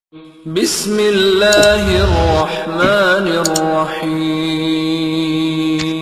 बिस्मिल्लाहिर्रहमानिर्रहीम।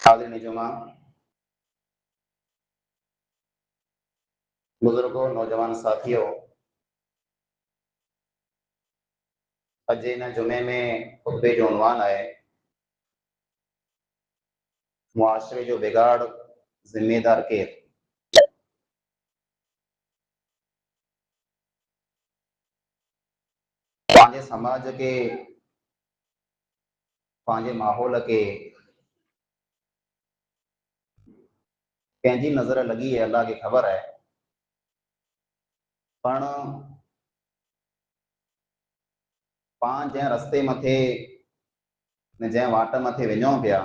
हाज़िरीन जुमा, बुजुर्गों, नौजवान साथियों, अज इन जुमे में खुतबे जो उन्वान है मुआशरे जो बिगाड़ जिम्मेदार के पंहिंजे समाज के पंहिंजे माहौल के कंहिंजी नज़र लगी है अल्लाह की ख़बर है, पण पाण जंहिं रस्ते मथे ने जंहिं वाट मथे वञूं पिया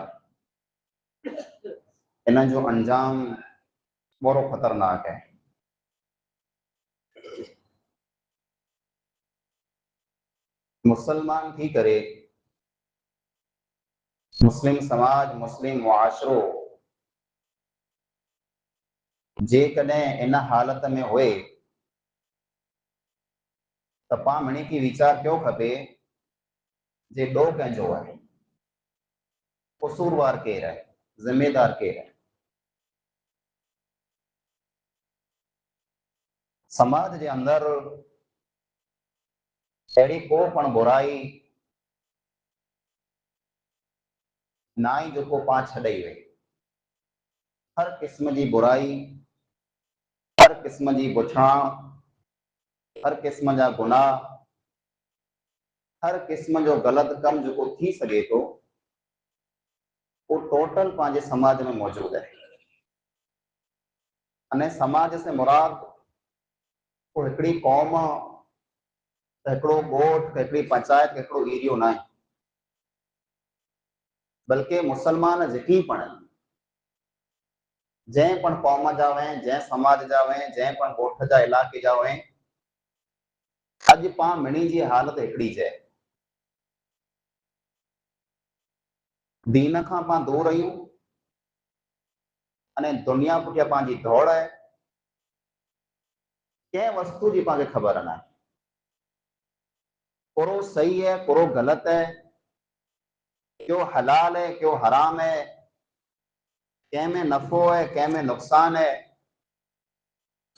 इन जो अंजाम बड़ो ख़तरनाक है। मुसलमान थी करे मुस्लिम समाज मुस्लिम मुआशरो जेकॾहिं इन हालत में हुए त पाण मणी की वीचार क्यों खपे जे ॾोह कंहिंजो आहे, कसूरवार केरु आहे, ज़िम्मेदार केरु आहे। समाज जे अंदर अहिड़ी को पण बुराई ना ई जेको पाण छॾे वई। हर क़िस्म जी बुराई, हर क़िस्म जी बुछाण, हर क़िस्म जा गुनाह, हर क़िस्म जो ग़लत कम जेको थी सके थो वो टोटल पंहिंजे समाज में मौजूद है। अने समाज से मुराद को हिकिड़ी कौम, हिकिड़ो ॻोठ, हिकिड़ी पंचायत, हिकिड़ो एरियो न आहे, बल्कि मुसलमान जेकी पण जंहिं पण कौम जा हुअं, जंहिं समाज जा हुअं, जंहिं पण ॻोठ जा इलाइक़े जा हुअं, अॼु पाण मिणी जी हालत हिकिड़ी आहे। दीन खां पाण दूर आहियूं अने दुनिया पुठियां पंहिंजी दौड़ आहे। कंहिं वस्तु जी पाण खे ख़बर न आहे, कहिड़ो सही है, कहिड़ो ग़लति है, क्यों हलाल है, क्यों हराम है, कंहिं में नफ़ो है, कंहिं में नुक़सान है,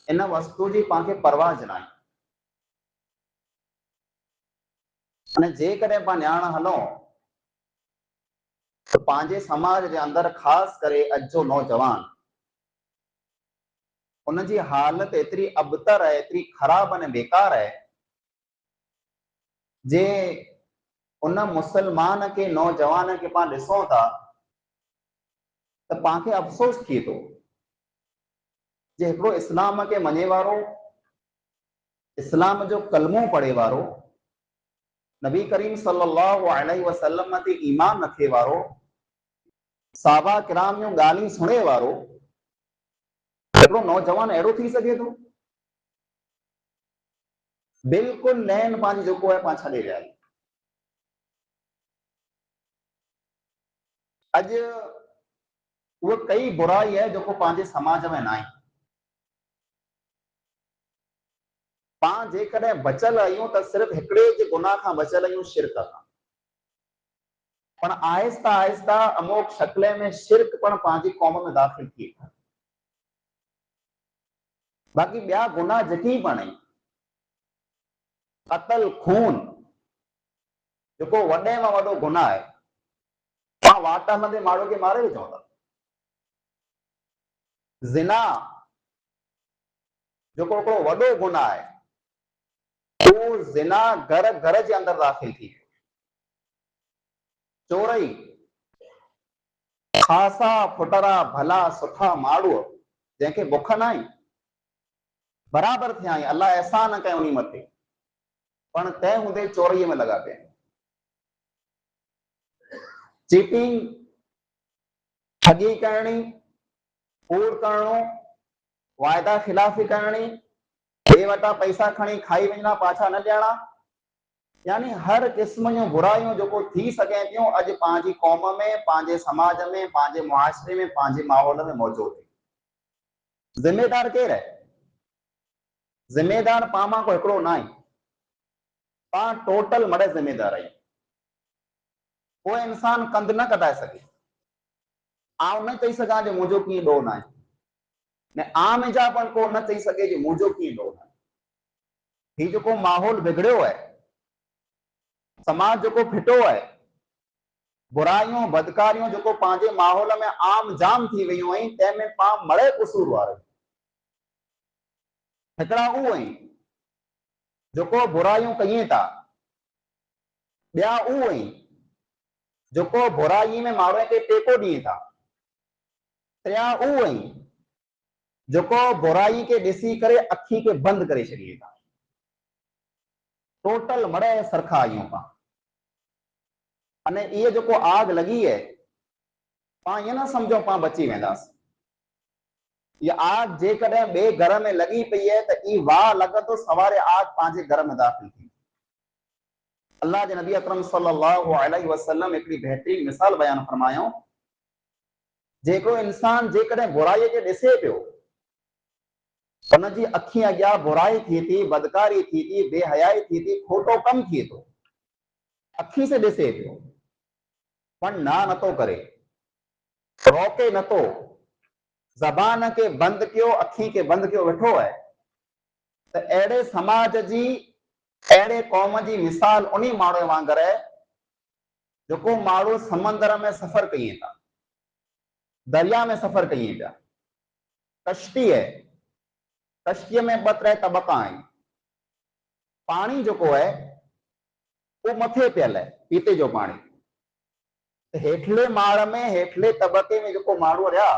इन वस्तु जी पाण खे परवाह न आहे। अने जेकॾहिं पाण ॼाण हलूं त पंहिंजे समाज जे अंदरि ख़ासि करे अॼु जो नौजवान, उनजी हालत एतिरी अबतर है, एतिरी ख़राब अने बेकार है, जे उन मुसलमान के नौजवान के पाण ॾिसूं था त पाण खे अफ़सोस थिए थो जे हिकिड़ो इस्लाम के मञे वारो, इस्लाम जो कलमो पढ़े वारो, नबी करीम सल्लल्लाहु अलैहि वसल्लम ते ईमान रखे वारो, साहबा किराम जूं ॻाल्हियूं सुणे वारो हिकिड़ो नौजवान अहिड़ो थी सघे थो? बिल्कुलु लैन पंहिंजी जेको आहे पाण छॾे विया। अॼु उहा कई बुराई है जेको पंहिंजे समाज में न आहे। पाण जेकॾहिं बचियल आहियूं त सिर्फ़ु हिकिड़े जे गुनाह खां बचियल आहियूं, शिरक खां। पण आहिस्ता आहिस्ता अमोक शक्ल में शिरक पण पंहिंजी कौम में दाख़िल थी वियो। बाक़ी ॿिया गुनाह जेकी पण आहिनि, क़त्ल, खून, जेको वॾे में वॾो गुनाह आहे, पाण वाट हलंदे माण्हू खे मारे विझूं था। ज़िना जेको हिकिड़ो वॾो गुनाह आहे, उहो ज़िना घर घर जे अंदरि दाख़िल थी वियो। चोरई, ख़ासा फुटरा भला सुठा माण्हू जंहिंखे बुख न आहे, बराबरि थिया आहिनि, अलाह अहसान कयो उन मथे, पण तंहिं हूंदे चोरीअ में लॻा पिया। चीटिंग, ठगी करणी, कूड़ करणो, वाइदा खिलाफ़ी करणी, ॿिए वटां पैसा खणी खाई वञणा, पाछा न ॾियणा, यानी हर क़िस्म जूं बुराइयूं जेको थी सघनि थियूं अॼु पंहिंजी कौम में, पंहिंजे समाज में, पंहिंजे मुआशरे में, पंहिंजे माहौल में मौजूदु आहे। ज़िम्मेदार केरु आहे? ज़िम्मेदार पाण मां को हिकिड़ो न आहे, पाण टोटल मड़े ज़िम्मेदार आहियूं। कोई इंसान कंध न कढाए सघे। आउं न चई सघां जो मुंहिंजो कीअं ॾोह न आहे, न आम जा पण को न चई सघे जो मुंहिंजो कीअं ॾोह न आहे। ही जेको माहौल बिगड़ियो आहे, समाज जेको फिटो आहे, बुराइयूं बदकारियूं जेको पंहिंजे माहौल में आम जाम थी वियूं आहिनि, तंहिंमें पाण मड़े कसूरवार आहियूं। हिकिड़ा उहे आहिनि जेको बुराइयूं कयूं था, ॿिया उहे आहिनि जेको बुराई में माण्हू खे टेको ॾियनि था, टिया उहे आहिनि जेको बुराई खे ॾिसी करे अखी खे बंदि करे छॾिए था। टोटल मड़े सरखा आहियूं पाण। अने इहे जेको आग लॻी आहे, पाण ईअं न सम्झो पाण बची वेंदासीं। इहा आग जेकॾहिं ॿिए घर में लॻी पई आहे त ई वाह लॻंदो सवारे आग पंहिंजे घर में दाख़िल थी। अल्लाह जे नबी अकरम सल्लल्लाहु अलैहि वसल्लम हिकिड़ी बहितरीन मिसाल बयान फरमायो, जेको इंसान जेकॾहिं बुराईअ खे ॾिसे पियो, उनजी अखी अॻियां बुराई थिए थी, बदकारी थिए थी, बेहयाई थिए थी, खोटो कमु थिए थो, अखी से ॾिसे पियो, पण ना नथो करे, रोके नथो, ज़बान खे बंदि कयो, अखी खे बंदि कयो वेठो आहे, त अहिड़े समाज जी, अहिड़े क़ौम जी मिसाल उन माण्हू वांगुरु आहे जेको माण्हू समंदर में सफ़र कयूं था, दरिया में सफ़र कयूं पिया, कश्ती आहे, कश्तीअ में ॿ टे तबक़ा आहिनि, पाणी जेको आहे उहो मथे पियल आहे, पीते जो पाणी, हेठले माड़ में, हेठले तबक़े में जेको माण्हू रहिया,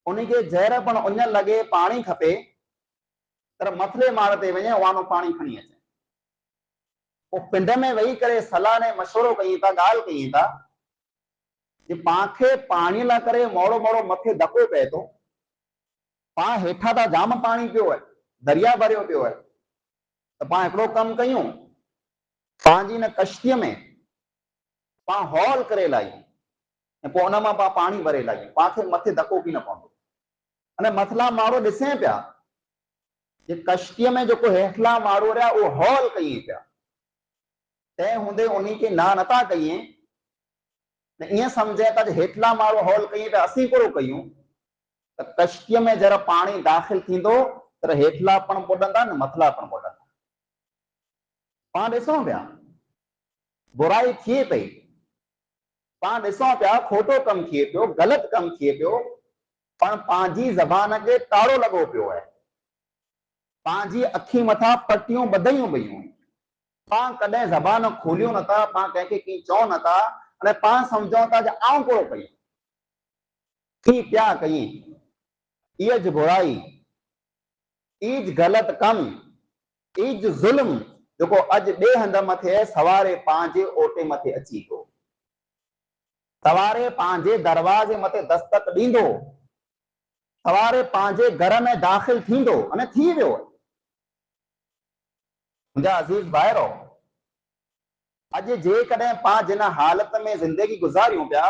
उनखे ज़हर पण उञ लॻे, पाणी खपे, तर मथिले माड़ ते वञे, वानो पाणी खणी अचे। पोइ पिंड में वेही करे सलाह ने मशवरो कयूं था, ॻाल्हि कयूं था कि पांखे पाणी लाइ करे मोड़ो मोड़ो मथे धको पए थो, पां हेठां था जाम पाणी पियो आहे, दरिया भरियो पियो आहे, त पां हिकिड़ो कमु कयूं, पंहिंजी न कश्तीअ में पां हॉल करे लायूं ऐं पोइ उन मां पां पाणी भरे लायूं, पांखे मथे धको की न पवंदो। अने मथला माण्हू ॾिसे पिया कि कश्तीअ में जेको हेठला माण्हू रहिया उहो हॉल कई पिया, तंहिं हूंदे उन्ही खे ना नथा कयूं, ईअं सम्झे था हेठला माण्हू हॉल कई पिया, असीं कोड़ो कयूं, त कश्तीअ में जरा पाणी दाख़िल थींदो त हेठला पण ॿुॾंदा न मथला पण ॿुॾंदा। पां ॾिसूं पिया बुराई थिए पई, पां ॾिसूं पिया खोटो कमु थिए पियो, ग़लति कमु थिए पियो, पण पंहिंजी ज़बान खे ताड़ो लॻो पियो आहे, पंहिंजी अखी मथां पटियूं ॿधयूं पयूं, पां कॾहिं ज़बान खोलियूं नथा, पां कंहिंखे की चऊं नथा, अने पां सम्झूं था कि आऊं कोड़ो कई, थी पिया कई, इहा ज बुराई, ईज ग़लति कमु, ईज ज़ुल्म जेको अॼु ॿिए हंध मथे सवारे पंहिंजे ओटे मथे अची पियो, सवारे पंहिंजे दरवाज़े मथे दस्तक ॾींदो, सवारे पंहिंजे घर में दाख़िल थींदो, अने थी वियो। मुंहिंजा अज़ीज़ भाइरो, अॼु जेकॾहिं पां जिन हालत में ज़िंदगी गुज़ारियूं पिया,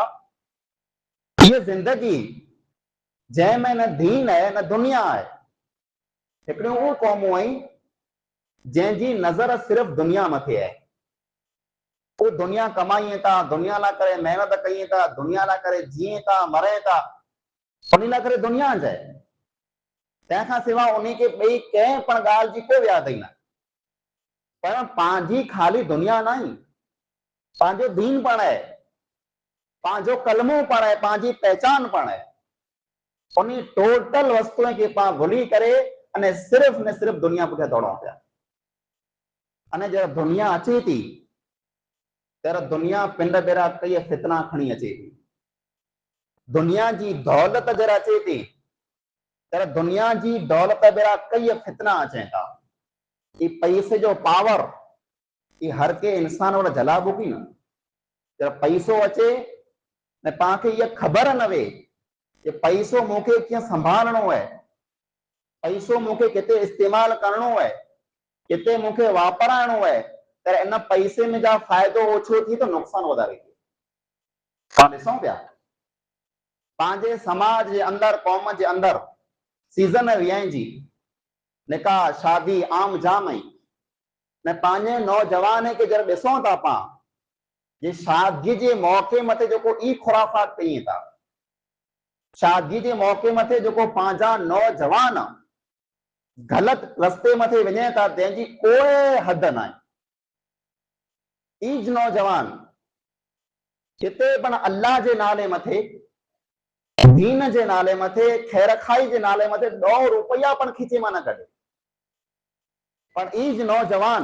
इहा ज़िंदगी जंहिंमें न दीन आहे न दुनिया आहे, हिकिड़ियूं उहे क़ौमूं आहिनि जंहिंजी नज़र सिर्फ़ु दुनिया मथे आहे, वो दुनिया कमाइनि था, दुनिया लाइ करे महिनत कयूं था, दुनिया लाइ करे जीए था, मरे था, उन लाइ करे दुनिया जाए, तंहिंखां सवाइ उन खे ॿई कंहिं पण ॻाल्हि जी कोई यादि न, पर पंहिंजी ख़ाली दुनिया न आहे, पंहिंजो दीन पण आहे, पंहिंजो कलमो पण आहे, पंहिंजी पहचान पण आहे, उन टोटल वस्तुअ खे पां भुली करे अने सिर्फ़ ने सिर्फ़ दुनिया पुठियां दौड़ूं पिया। अने जॾहिं दुनिया अचे थी तर दुनिया पिंड बेरा कई फितना खणी अचे थी, दुनिया जी दौलत जरा अचे थी तर दुनिया जी दौलत बेरा कई फितना अचनि था। ये पैसे जो पावर ये हर के इंसान वटि जलाबो की न, जब पैसो अचे ने पांखे ये खबर न वे कि पैसो मूंखे कीअं संभालणो है, पैसो मूंखे किथे इस्तेमाल करणो है, किथे मूंखे वापराइणो है, तर इन पैसे में जा फ़ाइदो ओछो थी तो नुक़सान वधारे थी। पां ॾिसूं पिया पंहिंजे समाज जे अंदर, क़ौम जे अंदर सीज़न वियां जी निकाह शादी आम जाम आई, ने पंहिंजे नौजवान खे जॾहिं ॾिसूं था पां जे शादी जे मौक़े मथे जेको ई खुराफात कयूं था, शादी जे मौक़े मथे जेको पंहिंजा नौजवान ग़लति रस्ते मथे वञे था, जंहिंजी कोई हद न आहे। ईज नौजवान किथे पण अल्लाह जे नाले मथे, दीन जे नाले मथे, खैर खाई जे नाले मथे 2 रुपया पण खीचे मां न कढे, पर ईज नौजवान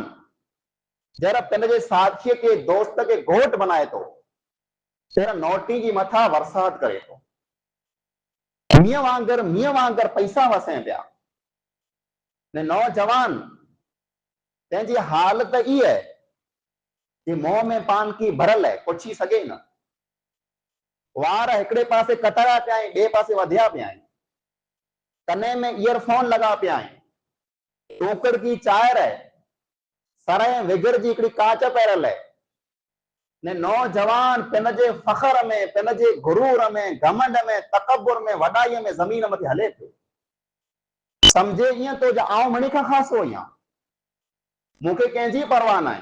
जरा पंहिंजे साथीअ खे दोस्त खे घोट बनाए थो, तेरा नोटी जी मथा बरसात करे थो, मींहं वांगर पैसा वसे पिया, ने नौजवान तंहिंजी हालत ई आहे कि मुंह में पान की भरल है, पुछी सघे न, वार हिकिड़े पासे कटाया पिया आहिनि, ॿिए पासे वधिया पिया आहिनि, कने में ईयरफोन लॻा पिया आहिनि, टोकड़ की चायर है, सर विगर जी हिकिड़ी काच पहिरियल है, ने नौजवान पंहिंजे फ़ख्र में, पंहिंजे गुरूर में, घमंड में, तकब्बुर में, वॾाईअ में ज़मीन मथे हले पियो, सम्झे ईअं तो जो आउं मणी खां ख़ासो आहियां, मूंखे कंहिंजी परवाह न आहे,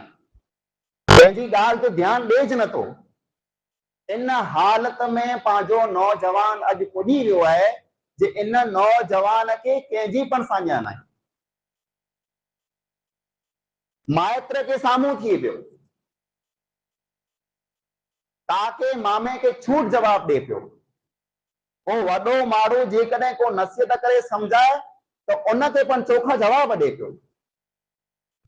कंहिंजी ॻाल्हि ते ध्यानु ॾिएज नथो। इन हालत में पंहिंजो नौजवान अॼु पुॼी वियो आहे जे इन नौजवान खे कंहिंजी पण साञा न आहे, माइत्र के साम्हूं थी पियो, ताके मामे के छूट जवाब ॾे पियो, को वॾो माण्हू जेकॾहिं को नसीहत करे सम्झाए त उन ते पण चोखा जवाब ॾे पियो,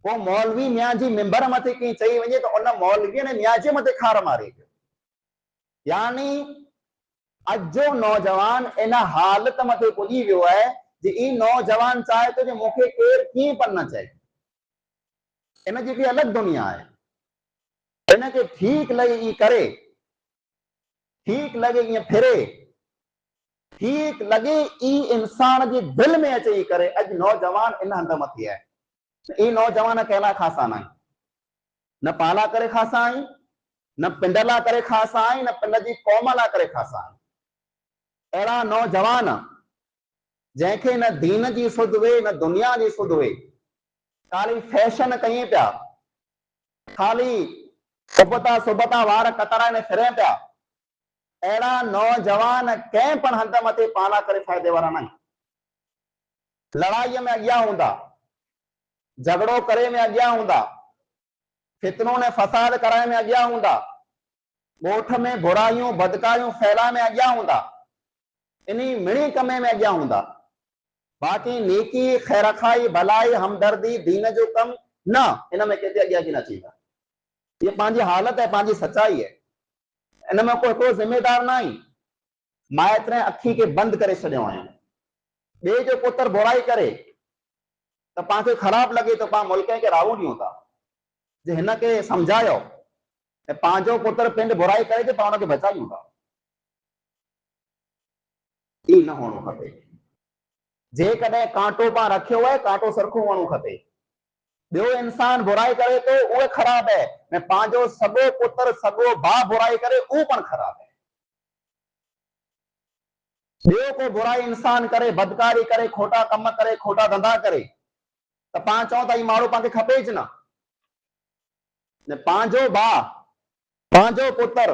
को मौलवी मियां जी मिंबर मथे कंहिं चई वञे त उन मौलवीअ ने मियां जे मथे खार मारे पियो, यानी अॼु जो नौजवान इन हालत मथे पुॼी वियो आहे जे ई नौजवान चाहे थो जे मूंखे केरु कीअं पर न चए। इन जी बि अलॻि दुनिया आहे। इनखे ठीकु लॻे ई करे, ठीकु लॻे ईअं फिरे, ठीकु लॻे ई इंसान जे दिलि में अचे ई करे। अॼु नौजवान इन हंध मथे आहे। ई नौजवान कंहिं ख़ासा न आहिनि, न पाला करे ख़ासा आहिनि, न पिंड लाइ करे ख़ासा आहिनि, न पिंड जी क़ौम लाइ करे ख़ासा आहिनि। अहिड़ा नौजवान जंहिंखे न दीन जी सुध हुए न दुनिया जी सुध हुए, ख़ाली फैशन कयूं पिया, ख़ाली सुबता वार कतराइण फिरे पिया। अहिड़ा नौजवान कंहिं पण हंध मथे पाला करे फ़ाइदे वारा न आहिनि। लड़ाईअ में अॻियां हूंदा, झगड़ो करे में अॻियां हूंदा, फितनो ने फसाद कराए में अॻियां हूंदा, ॻोठ में बुराइयूं बदकारियूं फैलाए में अॻियां हूंदा, इन्ही मिणी कमे में अॻियां हूंदा। बाक़ी नेकी, ख़ैरखाई, भलाई, हमदर्दी, दीन जो कम न, इन में किथे अॻियां न थींदा। ये पंहिंजी हालत है, पंहिंजी सच्चाई है। इन में कोई हिकिड़ो ज़िम्मेदार न आहे। माइट ने अखी के बंदि करे छॾियो आहे। ॿिए जो पुत्र बुराई करे त पाण खे ख़राब लॻे तो पाण मुल्क खे रावो ॾियूं था जे हिन खे सम्झायो ऐं पंहिंजो पुत्र पिंड बुराई करे त पाण खे बचायूं था। ई न हुअणो खपे। जेकॾहिं कांटो पाण रखियो आहे, कांटो सरखो हुअणो खपे। ॿियो इंसान बुराई करे तो उहे ख़राब है, ऐं पंहिंजो सॻो पुत्र सॻो भाउ बुराई करे उहो पण ख़राब है। ॿियो को बुराई इंसान करे, बदकारी करे, खोटा कम करे, खोटा धंधा करे त पाण चऊं था ही माण्हू पाण खे खपेच न। पंहिंजो भाउ, पंहिंजो पुत्र,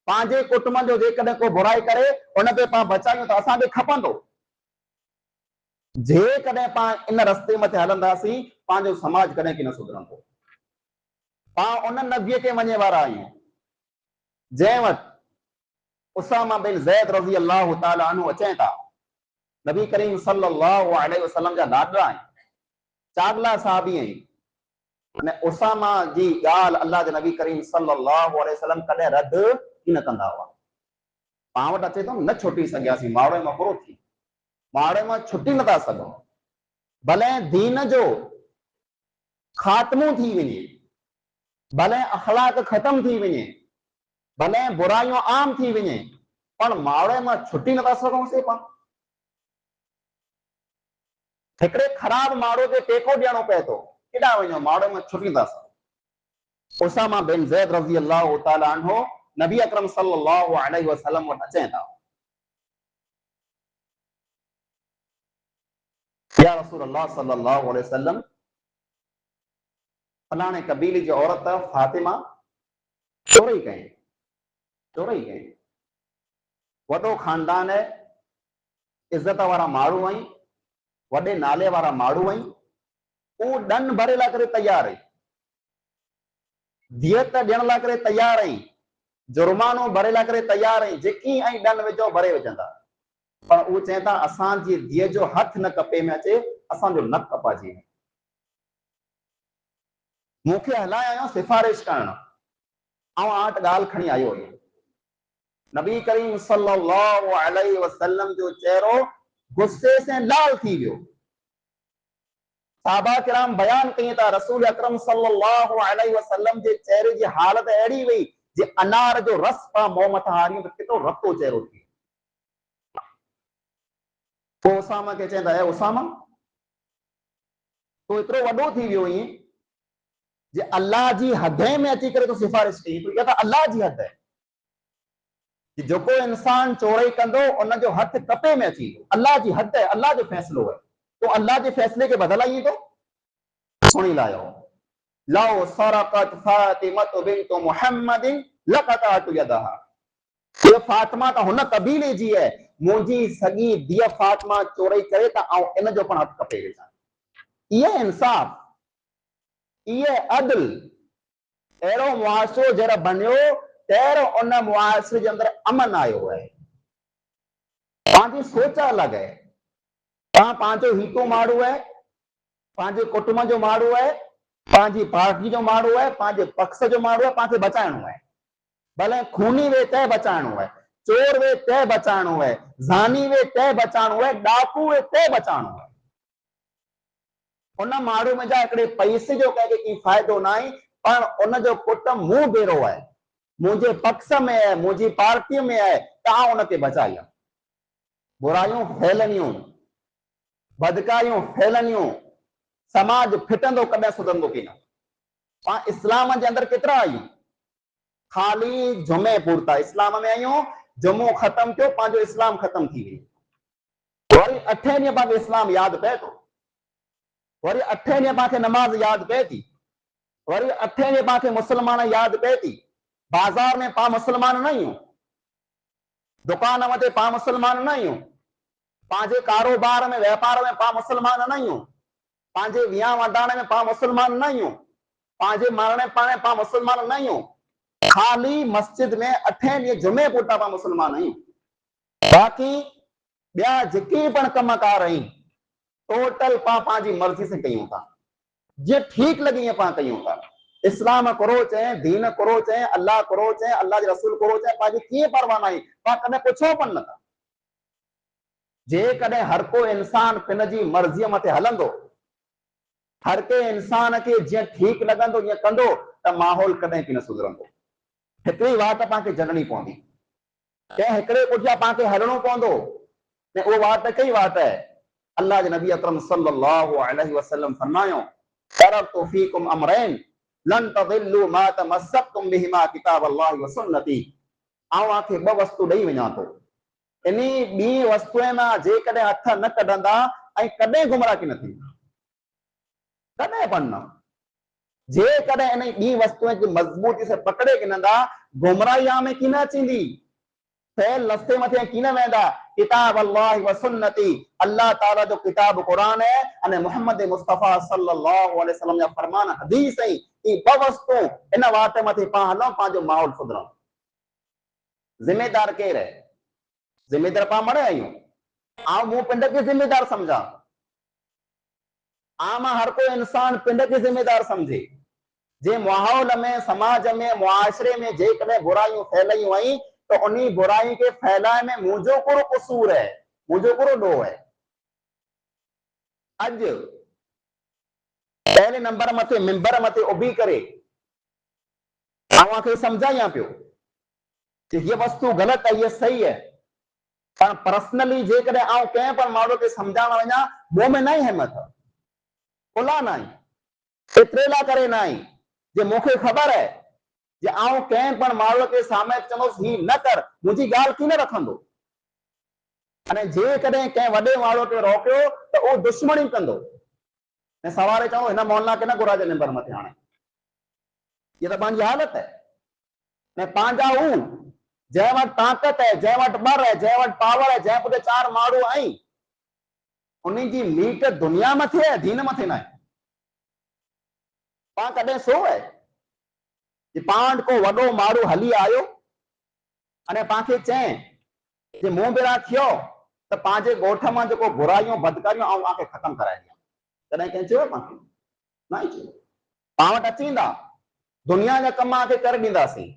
पंहिंजे कुटुंब जो जेकॾहिं को बुराई करे उनखे पाण बचायूं त असांखे खपंदो। जेकॾहिं पाण इन रस्ते मथे हलंदासीं, पंहिंजो समाज कॾहिं की न सुधरंदो। पाण उन नबीअ खे मञे वारा आहियूं जंहिं वटि उसामा बिन ज़ैद रज़ी अल्लाह ताला अन्हु अचनि था। नबी करीम सल्लल्लाहु अलैहि वसल्लम जा लाडला आहिनि, चागला साहबी आहिनि। अने उसामा जी ॻाल्हि अल्लाह जे नबी करीम सल्लल्लाहु अलैहि वसल्लम कॾहिं रद ई न कंदा हुआ। पाण वटि अचे थो न छुटी सघियासीं, मावड़े मां पूरो थी, मावड़े मां छुटी नथा सघूं। भले दीन जो ख़ात्मो थी वञे, भले अखलाक ख़त्म थी वञे, भले बुराइयूं आम थी वञे, पर मावड़े मां छुटी नथा सघूंसीं। पाण हिकिड़े ख़राब माण्हू खे टेको ॾियणो पए थो, केॾा वञो, मावड़े मां छुटी नथा सघूं। उसामा बिन ज़ैद रज़ी अल्लाह ताला अन्हु नबी अकरम सल्लल्लाहु अलैहि वसल्लम वटि अचनि था। या रसूल अल्लाह सल्लल्लाहु अलैहि वसल्लम, फलाणे कबीले जी औरत फातिमा चोरी कई, वॾो खानदान है, इज्जत वारा माण्हू आहिनि, वॾे नाले वारा माण्हू आहिनि, उहो ॾन भरे लाइ करे तयार आहिनि, दियत ॾियण लाइ करे तयार आहिनि, जुर्मानो भरे लाइ करे तयार आहिनि, जेकी ऐं ॾन विझो भरे विझंदा। पर उहो चवनि था असांजी धीअ जो हथ न कपे में अचे, असांजो नक कपाइजी वञे। मूंखे हलाए आयो सिफारिश करणु, ऐं आट ॻाल्हि खणी आयो आहियां। नबी करीम सल्लल्लाहु अलैहि वसल्लम जो चेहरो गुस्से से लाल थी वियो। साहबा किराम बयान कई था रसूल अकरम सल्लल्लाहु अलैहि वसल्लम जे चेहरे जी हालत अहिड़ी हुई जे अनार जो रस पा मुंह मथां हारियूं त केतिरो रतो चेहरो थी। पोइ उसामा खे चवंदा, है उसामा तूं एतिरो वॾो थी वियो आहीं जे अल्लाह जी हदे में अची करे तूं सिफारिश कई। तूं इहा त अल्लाह जी हद है, जेको इंसान चोरी कंदो उनजो हथ कपे में अची वेंदो। अल्लाह जी हद है, अल्लाह जो फैसलो है, तो अल्लाह जे फैसले के बदलाई तो सुनी लायो। लौ सरकत फातिमत बिन्त मुहम्मदिन लक़तअतु यदहा। ये फातिमा त हुन कबीले जी है, मुंहिंजी सॻी धीअ फातिमा चोरी करे त आउं इन जो पण हथ कपे विझां। ये इंसाफ, ये अदल, अहिड़ो मुआशरो जहिड़ो बनियो तहिड़ो उन मुआशरे जे अंदरि अमन आयो है। पंहिंजी सोच अलॻि है। तव्हां पंहिंजो हिकु माण्हू है, पंहिंजे कुटुंब जो माण्हू है, पंहिंजी पार्टी जो माण्हू है, पंहिंजे पक्ष जो माण्हू है, पाण खे बचाइणो है, भले खूनी वे तंहिं बचाइणो है। चोर वे तंहिं बचाइणो आहे, ज़ानी वे तंहिं बचाइणो आहे, डाकू वे तंहिं बचाइणो आहे। उन माण्हू में जा हिकिड़े पैसे जो कंहिंखे की फ़ाइदो न आहे, पर उनजो पुट मूं बेरो आहे, मुंहिंजे पक्ष में आहे, मुंहिंजी पार्टीअ में आहे, तव्हां उनखे बचाई आहे। बुरायूं फैलनियूं, बदकायूं फैलनियूं, समाज फिटंदो, कॾहिं सुधंदो की न। पाण इस्लाम जे अंदरि केतिरा आहियूं? खाली जुमे पूरता इस्लाम में आहियूं, जुमो ख़तम थियो, पंहिंजो इस्लाम ख़तम थी वियो। वरी 8 ॾींहं पाण इस्लाम यादि पए थो, वरी 8 ॾींहं पाण नमाज यादि पए थी, वरी 8 ॾींहं पाण मुस्लमान यादि पए थी। बाज़ार में पाण मुस्लमान न आहियूं, दुकान ते पाण मुस्लमान न आहियूं, पंहिंजे कारोबार में व्यापार में पाण मुस्लमान न आहियूं, पंहिंजे विहां वंडाणे में पाण मुस्लमान न आहियूं, पंहिंजे मरणे पाणे पाण मुस्लमान न आहियूं। खाली मस्जिद में 8 ॾींहं जुमे पूरता पाण मुस्लमान आहियूं। बाक़ी ॿिया जेके पण कमकार आहिनि टोटल पाण पंहिंजी मर्ज़ी से कयूं था, जीअं ठीकु लॻे ईअं पाण कयूं था। इस्लाम करो चाहे दीन करो चाहे अल्लाह करो चाहे अल्लाह जे रसूल करो चाहे पंहिंजी कीअं परवाह न आहे, पाण कॾहिं पुछो पण नथा। जेकॾहिं हर को इंसान पिन जी मर्ज़ीअ मथे हलंदो, हर के इंसान खे जीअं ठीकु लॻंदो जीअं कंदो, त माहौल कॾहिं की न सुधरंदो। हिकिड़ी वाट पाण खे झलणी पवंदी, कंहिं हिकिड़े पुठियां पाण खे हलणो पवंदो, ऐं उहा वाट कई वाट आहे? अल्लाह जे नबी अकरम सल्लल्लाहु अलैहि वसल्लम फरमायो, तरक्तु फीकुम अमरैन लन तदिल्लु मा तमस्सकतुम बिहिमा किताबल्लाहि व सुन्नती। आऊं आखे 2 वस्तु ॾेई वञा थो, इन्ही 2 वस्तुअ मां जेकॾहिं हथ न कढंदा ऐं कॾहिं गुमराह की न थींदा, कॾहिं पण न। जेकॾहिं इन 2 वस्तुअ खे मज़बूती से पकड़े गिनंदा, गुमराही में की न अचींदी, फैल रस्ते मथे की न वेंदा। किताब अल्लाह व सुन्नती, अल्लाह ताला जो किताब कुरान है अने मोहम्मद मुस्तफा सल्लल्लाहु अलैहि वसल्लम जा फरमान हदीस है। ई 2 वस्तु इन वाट मथे पाण हलूं, पंहिंजो माहौल सुधरऊं। जिम्मेदार केरु है? जिम्मेदार पाण मणे आहियूं। आऊं मूं पिंड खे जिम्मेदार समझा, आम हर कोई इंसान पिंड खे जिम्मेदार समझे। जे माहौल में, समाज में, मुआशरे में जेकॾहिं बुराइयूं फैलायूं आई, तो उन्हीं बुराई के फैलाए में मुंहिंजो कहिड़ो कसूर है, मुंहिंजो कहिड़ो ॾोह है? अॼु पहले नंबर मथे मिंबर मथे उभी करे आवां समझायां पियो कि ये वस्तु गलत है, ये सही है, पर पर्सनली जेकॾहिं आउं कंहिं पण माण्हू खे समझाइण वञा, मूं में न आहे हिम्मत, खुला न आहे, एतिरे करे न आहे जे मूंखे ख़बर है जे आउं कंहिं पण माण्हू खे साम्हूं चवंदुसि ही न कर, मुंहिंजी ॻाल्हि की न रखंदो। अने जेकॾहिं कंहिं वॾे माण्हू खे रोकियो त उहो दुश्मनी कंदो ऐं सवारे चवंदो हिन मोहल्ला खे न घुराइजे नंबर मथे। हाणे ये तो पंहिंजी हालत है। ने पंहिंजा हू जंहिं वटि ताक़त है, जंहिं वटि ॿर है, जंहिं वटि पावर है, जंहिं पुठियां 4 माण्हू आहिनि, उन्हनि जी लीक दुनिया मथे है, दीन मथे न आहे। पाण कॾहिं सो है कि पाण को वॾो माण्हू हली आयो अने पाण खे चए कि मूं बेरा थियो त पंहिंजे ॻोठ मां जेको बुराइयूं बदकारियूं आऊं आखे ख़तम कराए ॾियां। कॾहिं कंहिं चयो पाण खे? न चयो। पाण वटि अचींदा, दुनिया जा कम आखे करे ॾींदासीं,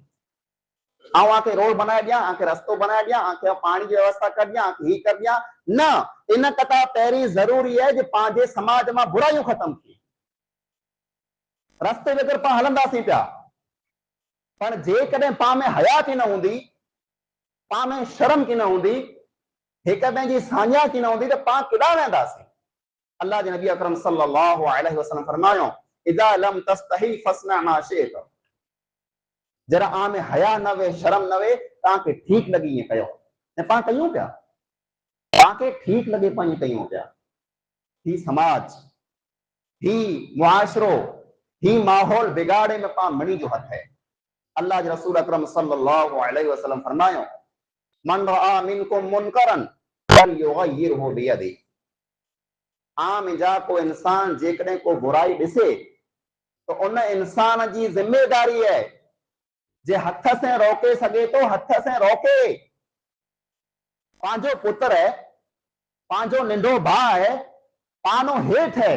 आऊं आखे रोड बनाए ॾियां, आखे रस्तो बनाए ॾियां, आखे पाणी जी व्यवस्था कर ॾियां, आखे ही कर ॾियां। न, इन कथा पहिरीं ज़रूरी है कि पंहिंजे समाज मां बुराइयूं ख़तम थिए। रस्ते बग़ैर पाण हलंदासीं पिया, पर जेकॾहिं पाण में हया की न हूंदी, पाण में शर्म की न हूंदी, हिक ॿिए जी साझा की न हूंदी, त पाण केॾांहुं वेंदासीं? अल्लाह जे नबी अकरम सल्लल्लाहु अलैहि वसल्लम फरमायो, इज़ा लम तस्तही फस्ना मा शिअत। जरा आम में हया न वे, शर्म न वे, तव्हांखे ठीकु लॻी ईअं कयो ऐं पाण कयूं पिया। तव्हांखे ठीकु लॻे पाण कयूं पिया। ही समाज, ही मुआशरो, ही माहौल बिगाड़े में पाण मणी जो हथ है। अल्लाह जे रसूल अकरम सल्लल्लाहु अलैहि वसल्लम फरमायो, मन रआ मिनकुम मुनकरन फलयुगय्यिरहु बियदिही। आम जा को इंसान जेकॾहिं को बुराई ॾिसे तो उन इंसान जी जिम्मेदारी है जे हथ से रोके सके तो हथ से रोके। पंहिंजो पुत्र है, पंहिंजो नंढो भाउ है, पानो हेठ है,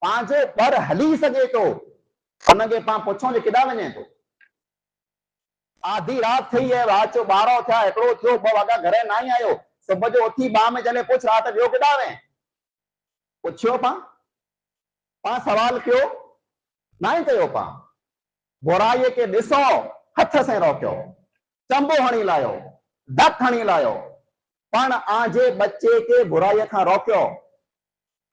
पंहिंजे पर हली सके तो, उनखे पाण पुछूं जे केॾांहुं वञे तो? आधी रात थी है, रात जो 12 थिया, एकड़ो थियो, 2 वगा घरे ना ही आयो। सुबह जो उथी बा में जने पुछ रात जो केडा वे पुछियो पा सवाल कयो ना ही कयो पा। बुराई के ॾिसो हथ से रोकियो, चंबो हणी लायो, डक हणी लायो, पण आजे बच्चे के बुराई खां रोकियो।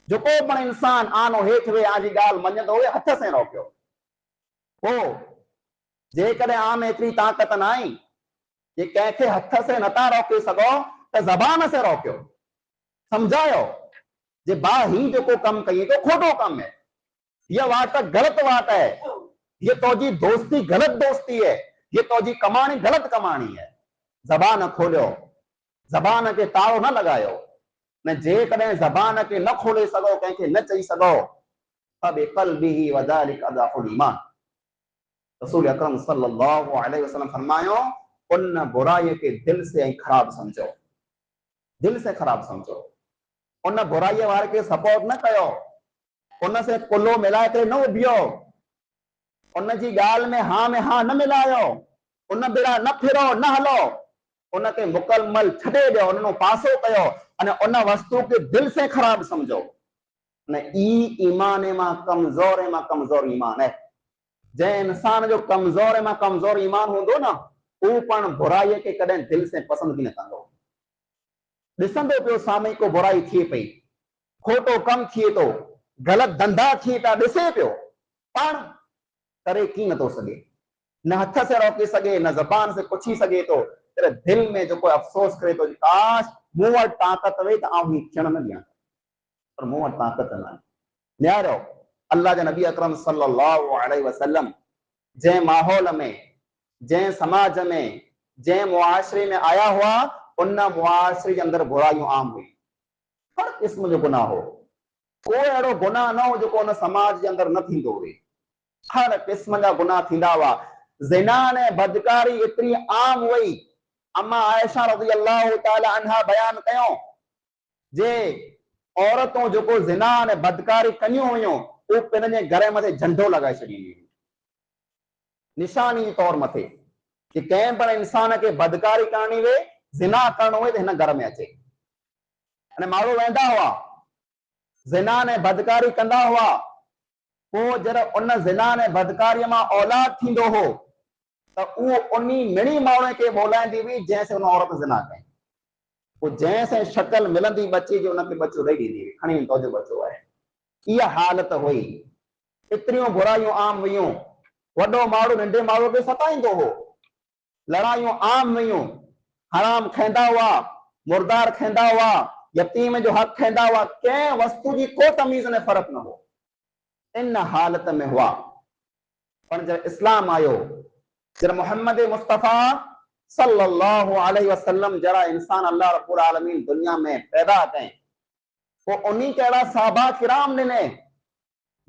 जेको पण इंसान आनो हेठ वे आजी गाल मञंदो हुए हथ से रोकियो। हो जेकॾहिं आम एतिरी ताक़त न आई कि कंहिंखे हथ से नथा रोके सघो त ज़बान से रोकियो, समझायो जे बा ही जेको कम कई तो खोटो कम है, ये वाट गलत वाट है, ये तोजी दोस्ती गलत दोस्ती है, ये तोजी कमाणी गलत कमाणी है। जबान खोलियो, जबान के तालो न लगायो, न जेकॾहिं ज़बान के न खोले सघो, कंहिंखे न चई सघो त बिक़ल्बिही वज़ालिक अज़अफ़ुल ईमान। रसूल अकरम सल्लल्लाहु अलैहि वसल्लम फरमायो, उन बुराई के दिल से खराब समझो, दिल से खराब समझो। उन बुराई वारे के सपोर्ट न कयो, उन से कुल्लो मिलाए करे न उभियो, उन जी गाल में हाँ न मिलायो, उन बिरा न फिरो न हलो, उनके मुकम्मल छॾे ॾियो, उन पासो कयो अने उन वस्तु के दिल से खराब समझो। ने ई ईमान मां कमज़ोर ईमान है। जंहिं इंसान जो कमज़ोर ईमान हूंदो न, ऊ पण बुराई के कॾहिं दिल से पसंद बि न कंदो। ॾिसंदो पियो साम्हूं को बुराई थिए पई, खोटो कम थिए थो, गलत धंधा थिए था, ॾिसे पियो, पण करे कीअं नथो सघे, न हथ से रोके सघे, न ज़बान से पुछी सघे तो। तेरे दिल में जो कोई अफ़सोस करे तो काश मूं वटि ताक़त वे त आउं ही क्षण न ॾियां, पर मूं वटि ताक़त न आहे। न्यारो अल्लाह जे नबी अकरम सल्लल्लाहु अलैहि वसल्लम जंहिं माहौल में, जंहिं समाज में, जंहिं मुआशरे में आया हुआ, उन मुआशरे जे अंदरि बुराइयूं आम हुई, हर क़िस्म जो गुनाह हो। कोई अहिड़ो गुनाह न हो जेको उन समाज जे अंदरि न थींदो हुए, हर क़िस्म जा गुनाह थींदा हुआ। ज़िना ने बदकारी एतिरी आम हुई, अम्मा आयशा रज़ियल्लाहु ताला अन्हा बयान कयो जे औरतूं जेको ज़िना ने बदकारी कयूं हुयूं, उ पंहिंजे घर मथे झंडो लगाए छॾींदियूं, निशानी तौर मथे कि कंहिं पण इंसान के बदकारी करणी वे, ज़िना करणो वे त हिन घर में अचे। अने माण्हू वेंदा हुआ, ज़िना ने बदकारी कंदा हुआ, पोइ जॾहिं उन ज़िना ने बदकारीअ मां औलाद थींदो हो त उहो उन्ही मिणी माण्हू खे ॿोलाईंदी हुई जंहिंसे उन औरत ज़िना कई। पोइ जंहिंसे शक्ल मिलंदी बच्चे जी, उनखे बच्चो ॾेई ॾींदी हुई, खणी तुंहिंजो बच्चो आहे। इहा हालत हुई, एतिरियूं बुराइयूं आम हुयूं, वॾो माण्हू नंढे माण्हू खे सताईंदो हो, लड़ाइयूं आम हुयूं, हराम खाईंदा हुआ, मुर्दार खाईंदा हुआ, यतीम जो हक़ खाईंदा हुआ, कंहिं वस्तु जी को तमीज़ ने फ़र्क़ न हो, इन हालत में हुआ। पर जब इस्लाम आयो, जब मोहम्मद मुस्तफा सल्लल्लाहु अलैहि वसल्लम जरा इंसान अल्लाह रब्बुल आलमीन दुनिया में पैदा कई, वो उन्हीं के अहिड़ा साहबा किराम ॾिने,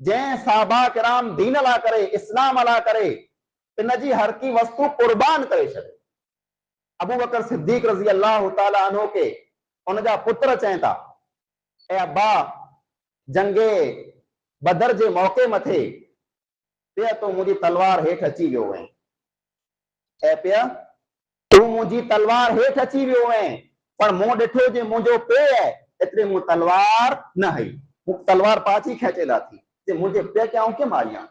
जंहिं साहबा किराम दीन ला करे, इस्लाम ला करे, इन जी हर की वस्तु कुर्बान करे छॾी। अबू बकर सिद्दीक रज़ी अल्लाह ताला अन्हु के उन जा पुत्र चवनि था, ए अब्बा, जंगे बदर जे मौके मथे पिया तूं मुंहिंजी तलवार हेठि अची वियो वएं, ऐं पिया तूं मुंहिंजी तलवार हेठि अची वियो वएं, पर मूं ॾिठो जे मुंहिंजो पे आहे, एतिरे मूं तलवार न हई, मूं तलवार पाची खेचेला थी जे मुंहिंजे पे के आऊं कीअं मारियां,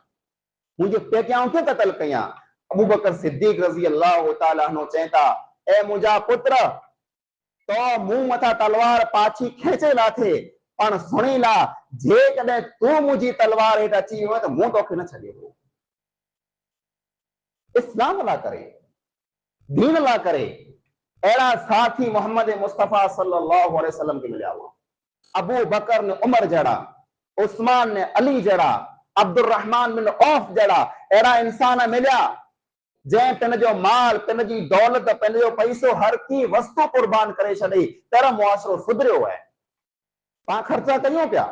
मुंहिंजे पे के आऊं कीअं क़तल कयां। अबू बकर सिद्दीक रज़ी अल्लाह ताला अन्हु चवनि था, ए मुंहिंजा पुत्र, तो मूं मथां तलवार पाची खेचेला थे, पण सुणी ला, जेकॾहिं तूं मुंहिंजी तलवार हेठि अची वियो त मूं तोखे न छॾियो। इस्लाम ला करे, दीन ला करे अहिड़ा साथी मोहम्मद मुस्तफा सल्लल्लाहु अलैहि वसल्लम के मिलिया हुआ। अबू बकर ने उमर जड़ा, उस्मान ने अली जड़ा, अब्दुल रहमान बिन औफ जड़ा अहिड़ा इंसान मिलिया जंहिं पंहिंजो माल, पंहिंजी दौलत, पंहिंजो पैसो, हर की वस्तु कुर्बान करे छॾी, तर मुआशरो सुधरियो आहे। पाण ख़र्चा कयूं पिया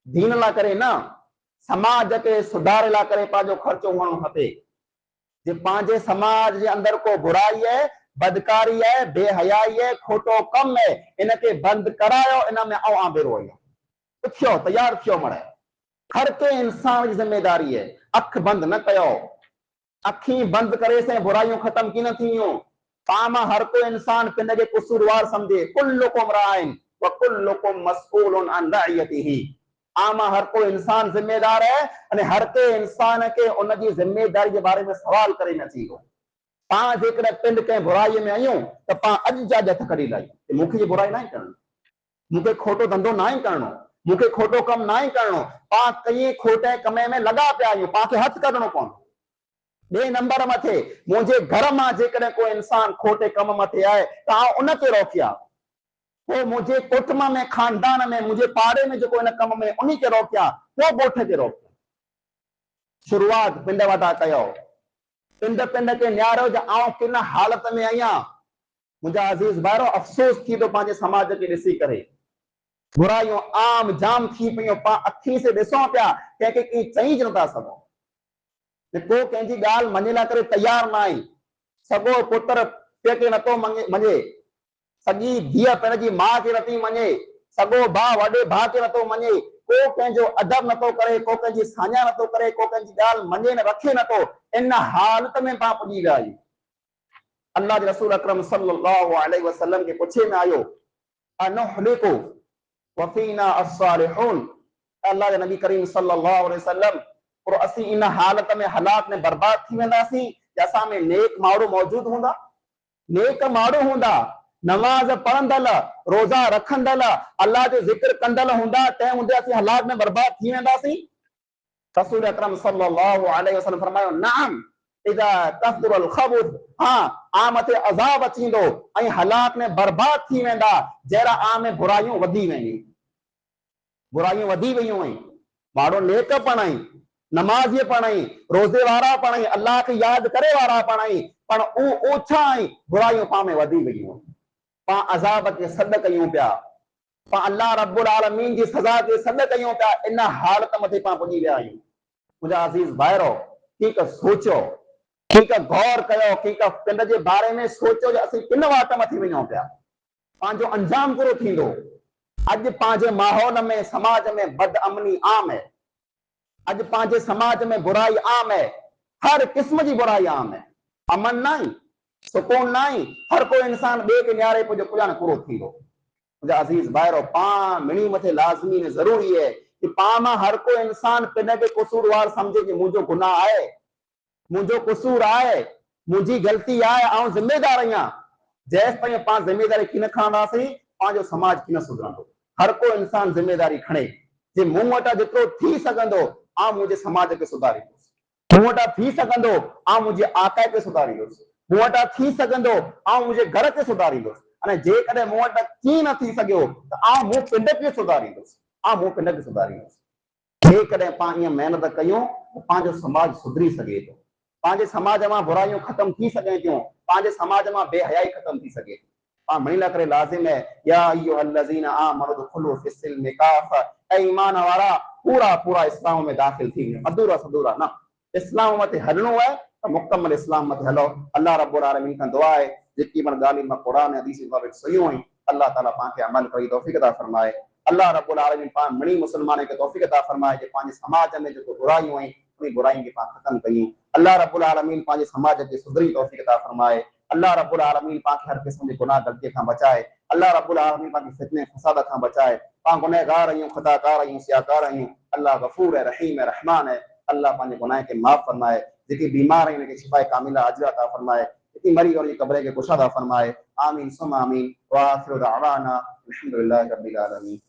दीन ला करे न, समाज के सुधारे ला करे पंहिंजो ख़र्चो हुअणु खपे। जे पंहिंजे समाज जे अंदरि को बुराई है, बदकारी है, बेहयाई है, खोटो कम है, इनके बंद करायो, इन में आऊं आबेरो आहियां, उथियो तैयार थियो मड़े। हर के इंसान की जिम्मेदारी है, अख बंद न कयो, अखी बंद करे से बुराइयों खत्म की न थियूं। पामा हर को इंसान पिन के कसूरवार समझे। कुल्लुकुम राइन व कुल्लुकुम मसऊलुन अन रइयतिही। आमा हर को इंसान जिम्मेदार है अने हर के इंसान के उनकी जिम्मेदारी के बारे में सवाल करे न थी। पां जेकॾहिं पिंड कंहिं बुराई में आहियूं त पां अॼु जा हथ कढी लायूं। मूंखे ये बुराई ना ही करनी, मुझे खोटो धंधो ना ही करणो, मुझे खोटो कम ना ही करणो। पां कई खोटे कमे में लगा पिया आहियूं, पां खे हथ कढणो पवंदो। बे नंबर मथे मुझे घर में जेकॾहिं कोई इंसान खोटे कम मथे आए त उनके रोकिया। वो मुझे कुटुंब में खानदान में मुझे पाड़े में जो इन कम में उन्हीं के रोकिया, वो ॻोठ के रोकिया। शुरुआत पिंड वटा कयो। पिंड पिंड के न्यारो जो आउं किन हालत में आहियां। मुंहिंजा अज़ीज़ भाइरो, अफ़सोस थी तो पंहिंजे समाज के ॾिसी करे। बुराइयों आम जाम थी पियूं, पां अखी से ॾिसूं पिया, कंहिंखे की चई न था सघूं। को कंहिंजी ॻाल्हि मञे लाइ करे तयार न आई। सॻो पुत्र पीउ खे नथो मञे, सॼी धीअ पिण जी माउ खे नथी मञे, सॻो भाउ वॾे भाउ खे नथो मञे, को कंहिंजो अदब नथो करे, को कंहिंजी साञा नथो करे, को कंहिंजी ॻाल्हि मञे न रखे नथो। इन हालत में पां पुॼी विया आहियूं। अल्लाह जे रसूल अकरम सल्लल्लाहु अलैहि वसल्लम के पुछे में आयो, अनुहलिकु वफीना अस्सालिहून। अल्लाह के नबी करीम सल्लल्लाहु अलैहि वसल्लम, और असी इन हालत में हालात में बर्बाद थी वेंदासीं कि असां में नेक माण्हू मौजूद हूंदा? नेक माण्हू हूंदा, नमाज पढ़ंदल, रोजा रखंदल, अल्लाह जो जिक्र कंदल हूंदा, तंहिं हूंदे असीं हालात में बर्बाद थी वेंदासीं? रसूल अकरम सल्लल्लाहु अलैहि वसल्लम फरमायो, नअम इज़ा कसरल खबुस। हाँ, आ मथे अज़ाब अचींदो ऐं हालात में बर्बाद थी वेंदा जहिड़ा आ में बुराइयूं वधी वेंदियूं। बुराइयूं वधी वयूं आहिनि। माण्हू नेक पढ़ई, नमाज़ी पढ़ई, रोज़े वारा पढ़ई, अल्लाह खे यादि करे वारा पढ़ई, पर उ ओछा आई बुराइयूं पां में वधी वयूं। पां अज़ाब खे सॾ कयूं पिया, पां अल्लाह रब्बुल आलमीन जी सज़ा खे सॾ कयूं पिया। इन हालत मथे पां पुॼी विया आहियूं। मुंहिंजा अज़ीज़ भाइरो, ठीक सोचो, ठीक गौर कयो, ठीक पिंड जे बारे में सोचो जो असीं किन वाट मथी वञूं पिया, पंहिंजो अंजाम कहिड़ो थींदो। अॼु पंहिंजे माहौल में, समाज में बदअमनी आम है। अॼु पंहिंजे समाज में बुराई आम है, हर किस्म जी बुराई आम है। अमन नहीं, सुकून नहीं, हर कोई इंसान ॿिए खे न्यारे जो पुॼाण पूरो थींदो। मुंहिंजा अज़ीज़ भाइरो, पां मिणी मथे लाज़मी ने ज़रूरी है कि पां मां हर कोई इंसान पिन खे कसूरवार समझे कि मुंहिंजो गुनाह आहे, मुंहिंजो कसूर आहे, मुंहिंजी ग़लती आहे, आउं ज़िम्मेदार आहियां। जेसि ताईं पां ज़िम्मेदारी की न खणंदासीं, पंहिंजो समाज की न सुधरंदो। हर को इंसान ज़िम्मेदारी खणे जे मूं वटां जेतिरो थी सघंदो आउं मुंहिंजे समाज खे सुधारींदुसि, मूं वटां थी सघंदो आउं मुंहिंजे आका खे सुधारींदुसि, मूं वटां थी सघंदो आउं मुंहिंजे घर खे सुधारींदुसि। अने जेकॾहिं मूं वटां थी न थी सघियो त आउं मूं पिंड खे सुधारींदुसि, आउं मूं पिंड खे सुधारींदुसि। जेकॾहिं पां ईअं महिनत कयूं त पंहिंजो समाज सुधरी सघे थो, पंहिंजे समाज मां बुराइयूं ख़तम थी सघनि थियूं, पंहिंजे समाज मां बेहयाई ख़तम थी सघे थी। पां मिणी लाइ करे लाज़िम है, या अय्युहल्लज़ीना आमनु दुखुलू फिस्सिल्मि काफ़ा। ऐं ईमान वारा पूरा पूरा इस्लाम में दाख़िल थी वञो, अधूरा अधूरा न। इस्लाम मथे हलणो है त मुकम्मल इस्लाम मथे हलो। अल्लाह रब्बुल आलमीन खां दुआ है जेकी मन ॻाल्हियुनि मां क़ुरान ऐं हदीस मुताबिक़ सहियूं आहिनि, अल्लाह ताला पाण खे अमल करी तौफ़ीक़ अता फरमाए। अल्लाह रब्बुल आलमीन पाण मिणी मुस्लमान खे तौफ़ीक़ अता फरमाए जे पंहिंजे समाज में जेको बुराइयूं आहिनि उन बुराइयुनि खे पाण ख़त्म कयूं। अल्लाह रब्बुल आलमीन पंहिंजे समाज खे सुधरी तौफ़ीक़ अता फरमाए। अल्लाह रब्बुल आलमीन पाण खे हर क़िस्म जे गुनाह गलती खां बचाए। अल्लाह रब्बुल आलमीन पाण खे फितने फसाद खां बचाए। पाण गुनहगार आहियूं, ख़ताकार आहियूं, सियाकार आहियूं। अल्लाह गफ़ूर है, रहीम है, रहमान है। अल्लाह पंहिंजे गुनाह खे माफ़ फरमाए। जेके बीमार आहिनि उनखे शिफ़ाए कामिला अजर अता फरमाए। जेकी मरी और कब्र के कुशादा फरमाए। आमीन सुम आमीन। व आखिरु दअवाना अल्हम्दुलिल्लाहि रब्बिल आलमीन।